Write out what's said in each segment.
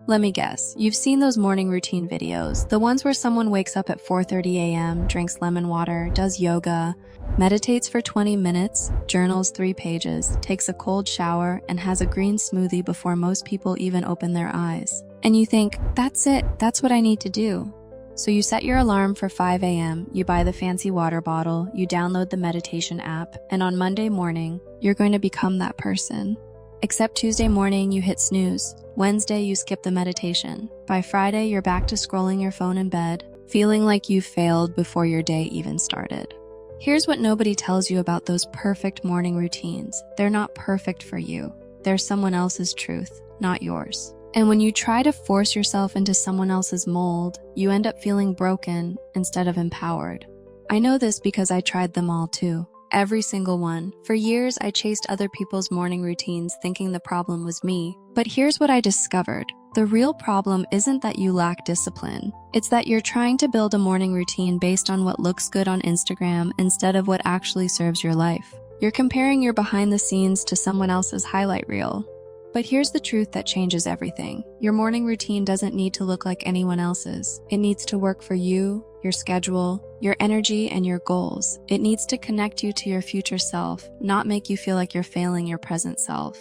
Let me guess, you've seen those morning routine videos, the ones where someone wakes up at 4:30 a.m., drinks lemon water, does yoga, meditates for 20 minutes, journals 3 pages, takes a cold shower, and has a green smoothie before most people even open their eyes. And you think, that's it, that's what I need to do. So you set your alarm for 5 a.m., you buy the fancy water bottle, you download the meditation app, and on Monday morning, you're going to become that person. Except Tuesday morning, you hit snooze. Wednesday, you skip the meditation. By Friday, you're back to scrolling your phone in bed, feeling like you failed before your day even started. Here's what nobody tells you about those perfect morning routines. They're not perfect for you. They're someone else's truth, not yours. And when you try to force yourself into someone else's mold, you end up feeling broken instead of empowered. I know this because I tried them all too. Every single one. For years, I chased other people's morning routines thinking the problem was me. But here's what I discovered. The real problem isn't that you lack discipline. It's that you're trying to build a morning routine based on what looks good on Instagram instead of what actually serves your life. You're comparing your behind the scenes to someone else's highlight reel. But here's the truth that changes everything. Your morning routine doesn't need to look like anyone else's. It needs to work for you, your schedule, your energy, and your goals. It needs to connect you to your future self, not make you feel like you're failing your present self.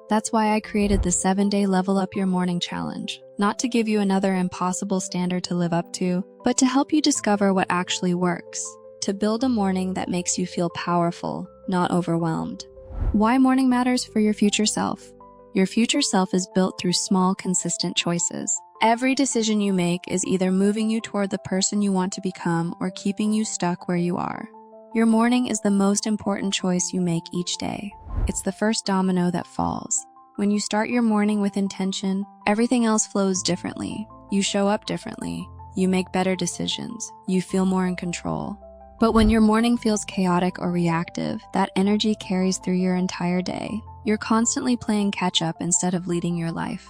That's why I created the 7-day Level Up Your Morning Challenge. Not to give you another impossible standard to live up to, but to help you discover what actually works. To build a morning that makes you feel powerful, not overwhelmed. Why morning matters for your future self. Your future self is built through small, consistent choices. Every decision you make is either moving you toward the person you want to become or keeping you stuck where you are. Your morning is the most important choice you make each day. It's the first domino that falls. When you start your morning with intention, everything else flows differently. You show up differently. You make better decisions. You feel more in control. But when your morning feels chaotic or reactive, that energy carries through your entire day. You're constantly playing catch-up instead of leading your life.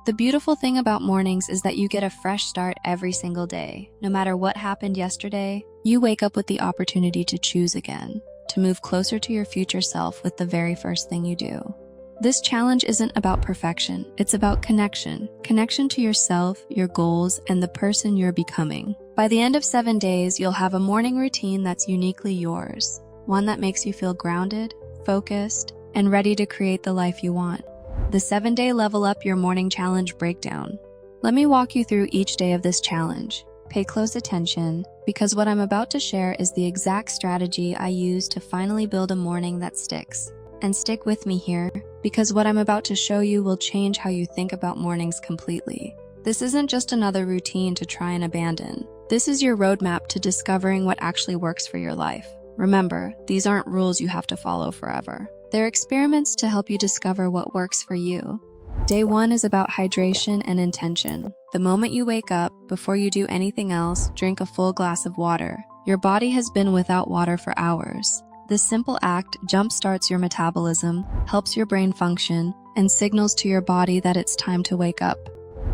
The beautiful thing about mornings is that you get a fresh start every single day. No matter what happened yesterday, you wake up with the opportunity to choose again, to move closer to your future self with the very first thing you do. This challenge isn't about perfection, it's about connection. Connection to yourself, your goals, and the person you're becoming. By the end of 7 days, you'll have a morning routine that's uniquely yours. One that makes you feel grounded, focused, and ready to create the life you want. The 7-day Level Up Your Morning Challenge breakdown. Let me walk you through each day of this challenge. Pay close attention, because what I'm about to share is the exact strategy I use to finally build a morning that sticks. And stick with me here, because what I'm about to show you will change how you think about mornings completely. This isn't just another routine to try and abandon. This is your roadmap to discovering what actually works for your life. Remember, these aren't rules you have to follow forever. They're experiments to help you discover what works for you. Day 1 is about hydration and intention. The moment you wake up, before you do anything else, drink a full glass of water. Your body has been without water for hours. This simple act jumpstarts your metabolism, helps your brain function, and signals to your body that it's time to wake up.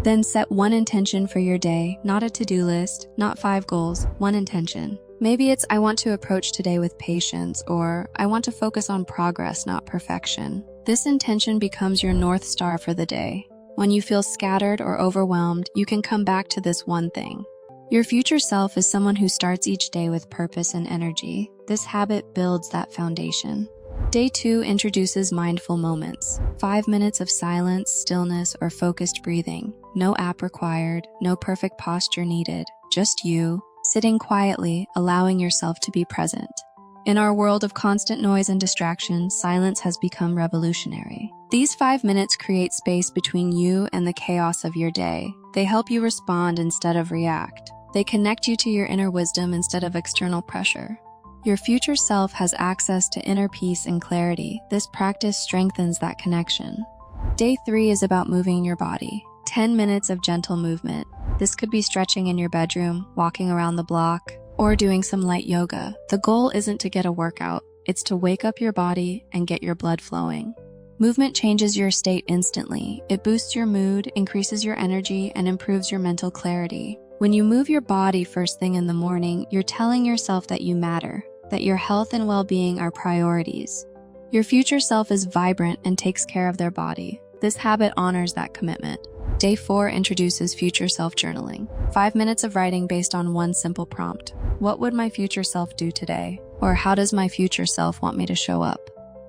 Then set one intention for your day, not a to-do list, not 5 goals, one intention. Maybe it's, I want to approach today with patience, or I want to focus on progress, not perfection. This intention becomes your North Star for the day. When you feel scattered or overwhelmed, you can come back to this one thing. Your future self is someone who starts each day with purpose and energy. This habit builds that foundation. Day 2 introduces mindful moments. 5 minutes of silence, stillness, or focused breathing. No app required, no perfect posture needed, just you, sitting quietly, allowing yourself to be present. In our world of constant noise and distraction, silence has become revolutionary. These 5 minutes create space between you and the chaos of your day. They help you respond instead of react. They connect you to your inner wisdom instead of external pressure. Your future self has access to inner peace and clarity. This practice strengthens that connection. Day 3 is about moving your body. 10 minutes of gentle movement. This could be stretching in your bedroom, walking around the block, or doing some light yoga. The goal isn't to get a workout, it's to wake up your body and get your blood flowing. Movement changes your state instantly. It boosts your mood, increases your energy, and improves your mental clarity. When you move your body first thing in the morning, you're telling yourself that you matter, that your health and well-being are priorities. Your future self is vibrant and takes care of their body. This habit honors that commitment. Day 4 introduces future self journaling. 5 minutes of writing based on one simple prompt. What would my future self do today? Or how does my future self want me to show up?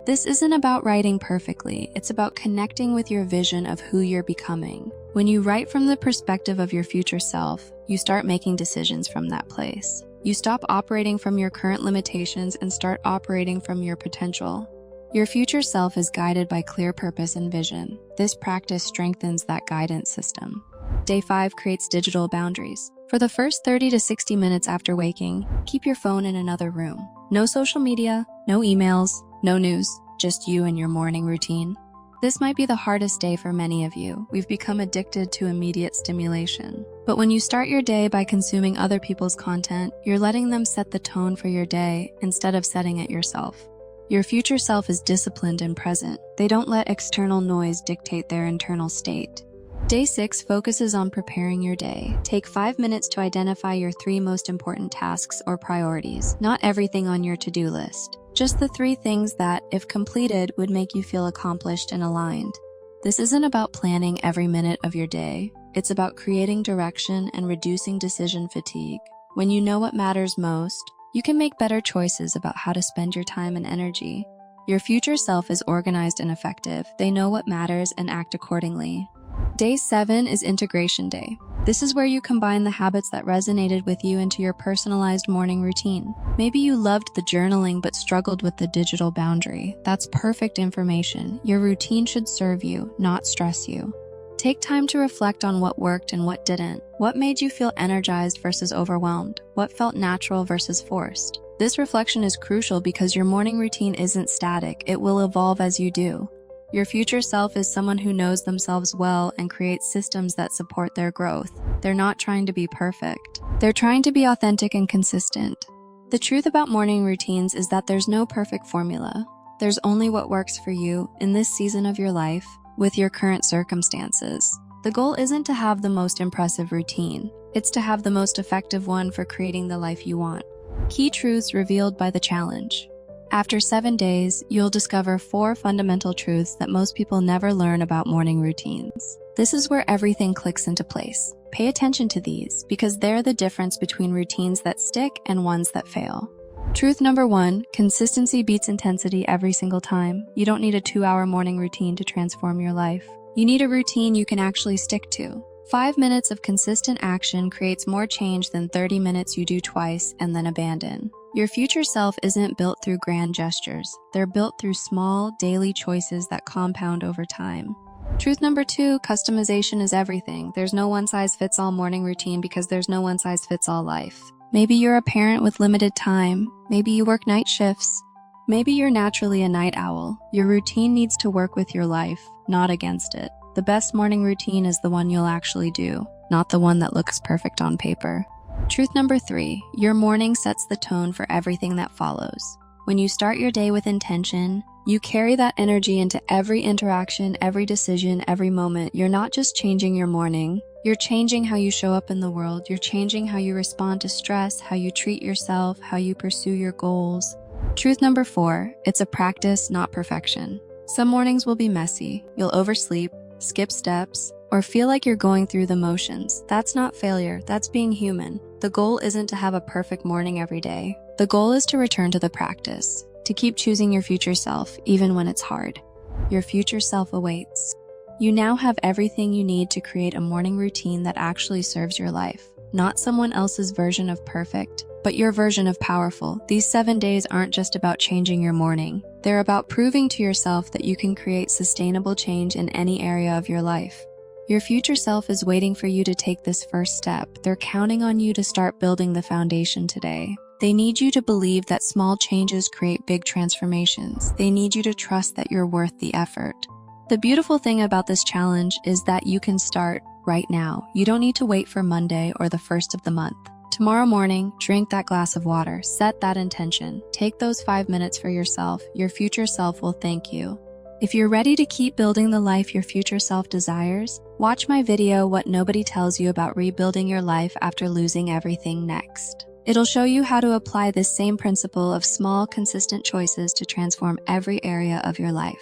This isn't about writing perfectly, it's about connecting with your vision of who you're becoming. When you write from the perspective of your future self, you start making decisions from that place. You stop operating from your current limitations and start operating from your potential. Your future self is guided by clear purpose and vision. This practice strengthens that guidance system. Day 5 creates digital boundaries. For the first 30 to 60 minutes after waking, keep your phone in another room. No social media, no emails, no news, just you and your morning routine. This might be the hardest day for many of you. We've become addicted to immediate stimulation. But when you start your day by consuming other people's content, you're letting them set the tone for your day instead of setting it yourself. Your future self is disciplined and present. They don't let external noise dictate their internal state. Day 6 focuses on preparing your day. Take 5 minutes to identify your 3 most important tasks or priorities, not everything on your to-do list. Just the 3 things that, if completed, would make you feel accomplished and aligned. This isn't about planning every minute of your day. It's about creating direction and reducing decision fatigue. When you know what matters most, you can make better choices about how to spend your time and energy. Your future self is organized and effective. They know what matters and act accordingly. Day 7 is Integration Day. This is where you combine the habits that resonated with you into your personalized morning routine. Maybe you loved the journaling but struggled with the digital boundary. That's perfect information. Your routine should serve you, not stress you. Take time to reflect on what worked and what didn't. What made you feel energized versus overwhelmed? What felt natural versus forced? This reflection is crucial because your morning routine isn't static. It will evolve as you do. Your future self is someone who knows themselves well and creates systems that support their growth. They're not trying to be perfect. They're trying to be authentic and consistent. The truth about morning routines is that there's no perfect formula. There's only what works for you in this season of your life with your current circumstances. The goal isn't to have the most impressive routine. It's to have the most effective one for creating the life you want. Key truths revealed by the challenge. After 7 days, you'll discover 4 fundamental truths that most people never learn about morning routines. This is where everything clicks into place. Pay attention to these because they're the difference between routines that stick and ones that fail. Truth number 1, consistency beats intensity every single time. You don't need a 2-hour morning routine to transform your life. You need a routine you can actually stick to. 5 minutes of consistent action creates more change than 30 minutes you do twice and then abandon. Your future self isn't built through grand gestures. They're built through small, daily choices that compound over time. Truth number 2, customization is everything. There's no one-size-fits-all morning routine because there's no one-size-fits-all life. Maybe you're a parent with limited time. Maybe you work night shifts. Maybe you're naturally a night owl. Your routine needs to work with your life, not against it. The best morning routine is the one you'll actually do, not the one that looks perfect on paper. Truth number 3, your morning sets the tone for everything that follows. When you start your day with intention, you carry that energy into every interaction, every decision, every moment. You're not just changing your morning, you're changing how you show up in the world. You're changing how you respond to stress, how you treat yourself, how you pursue your goals. Truth number 4, it's a practice, not perfection. Some mornings will be messy. You'll oversleep, skip steps, or feel like you're going through the motions. That's not failure, that's being human. The goal isn't to have a perfect morning every day. The goal is to return to the practice, to keep choosing your future self, even when it's hard. Your future self awaits. You now have everything you need to create a morning routine that actually serves your life. Not someone else's version of perfect, but your version of powerful. These 7 days aren't just about changing your morning. They're about proving to yourself that you can create sustainable change in any area of your life. Your future self is waiting for you to take this first step. They're counting on you to start building the foundation today. They need you to believe that small changes create big transformations. They need you to trust that you're worth the effort. The beautiful thing about this challenge is that you can start right now. You don't need to wait for Monday or the first of the month. Tomorrow morning, drink that glass of water, set that intention. Take those 5 minutes for yourself. Your future self will thank you. If you're ready to keep building the life your future self desires, watch my video, What Nobody Tells You About Rebuilding Your Life After Losing Everything, next. It'll show you how to apply this same principle of small, consistent choices to transform every area of your life.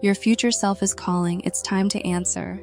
Your future self is calling. It's time to answer.